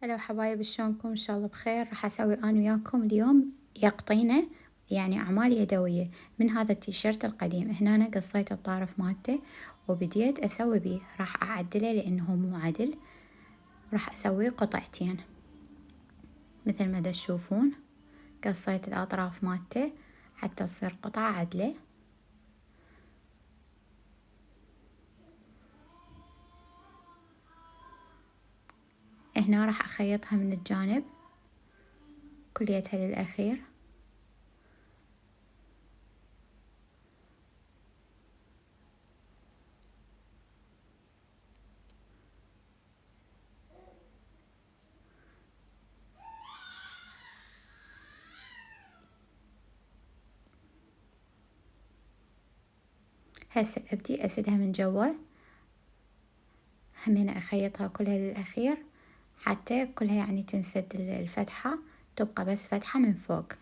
هلا حبايب، شلونكم؟ ان شاء الله بخير. راح اسوي انا وياكم اليوم يقطينه، يعني اعمال يدويه من هذا التيشيرت القديم. هنا أنا قصيت الطارف مالته وبديت اسوي بيه. راح اعدله لانه مو عدل. راح اسويه قطعتين مثل ما تشوفون. قصيت الاطراف مالته حتى تصير قطعة عدلة. هنا راح اخيطها من الجانب كليتها للاخير. هسه ابدي اسدها من جوا، همين اخيطها كلها للاخير حتى كلها يعني تنسد الفتحة، تبقى بس فتحة من فوق.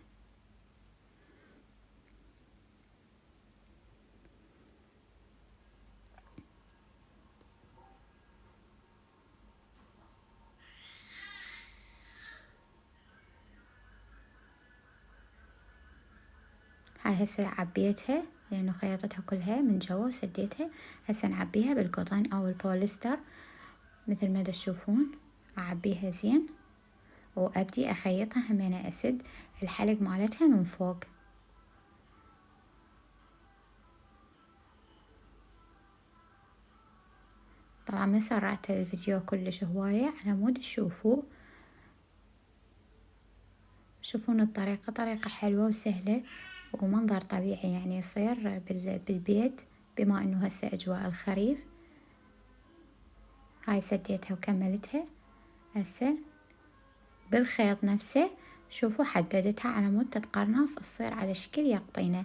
هاي هسه عبيتها لأنه خيطتها كلها من جوا وسديتها. هسه نعبيها بالقطن أو البوليستر مثل ما تشوفون. أعبيها زين وأبدي أخيطها، همينة أسد الحلق مالتها من فوق. طبعا ما سرعت الفيديو كلش هواية على مود تشوفوه. شوفون الطريقة طريقة حلوة وسهلة ومنظر طبيعي يعني يصير بالبيت، بما انه هسه اجواء الخريف. هاي سديتها وكملتها. هسه بالخيط نفسه شوفوا حددتها على مود تتقرنص تصير على شكل يقطينه.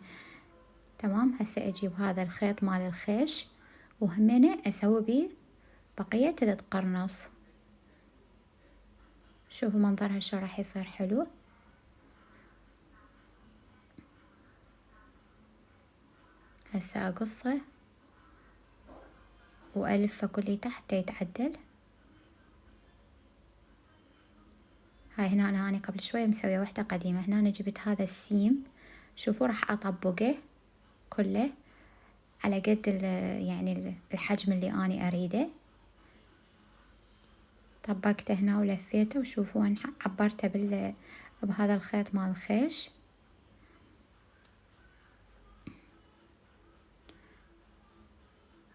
تمام. هسه اجيب هذا الخيط مال الخيش وهمينه اسوي بيه بقية التقرنص. شوفوا منظرها شو راح يصير حلو. هسه اقصه والفه كليته حتى يتعدل. هاي هنا أنا قبل شوية مسوية وحدة قديمة. هنا أنا جبت هذا السيم. شوفوا راح أطبقه كله على قد يعني الحجم اللي أنا أريده. طبقته هنا ولفيته وشوفوا أنا عبرته بهذا الخيط مال الخيش.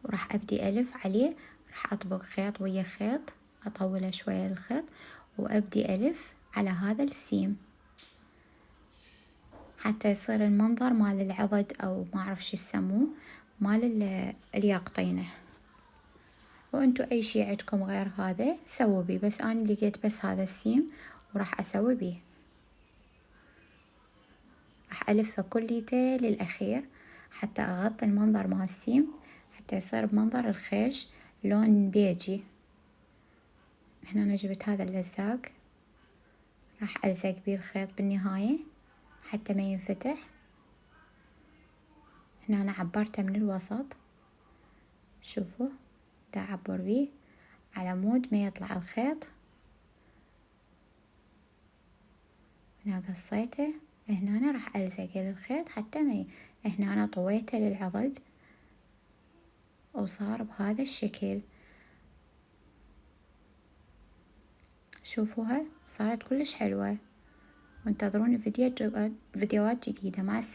وراح أبدي ألف عليه. راح أطبق خيط ويا خيط، أطوله شوية الخيط وأبدي ألف على هذا السيم حتى يصير المنظر مال العضد أو ما أعرف شو يسموه مال الياقطينه. وانتو اي شي عندكم غير هذا سووا بيه، بس انا لقيت بس هذا السيم وراح اسوي بيه. راح الفه كليته للاخير حتى اغطي المنظر مال السيم حتى يصير بمنظر الخيش لون بيجي. هنا انا جبت هذا اللزاق راح الزق بيه الخيط بالنهاية حتى ما ينفتح. هنا انا عبرته من الوسط. شوفوا دا اعبر بيه على مود ما يطلع الخيط. هنا قصيته. هنا أنا راح ألزق الخيط حتى ما هنا أنا طويته للعضد وصار بهذا الشكل. شوفوها صارت كلش حلوة. وانتظروني فيديوهات جديدة. مع السلامة.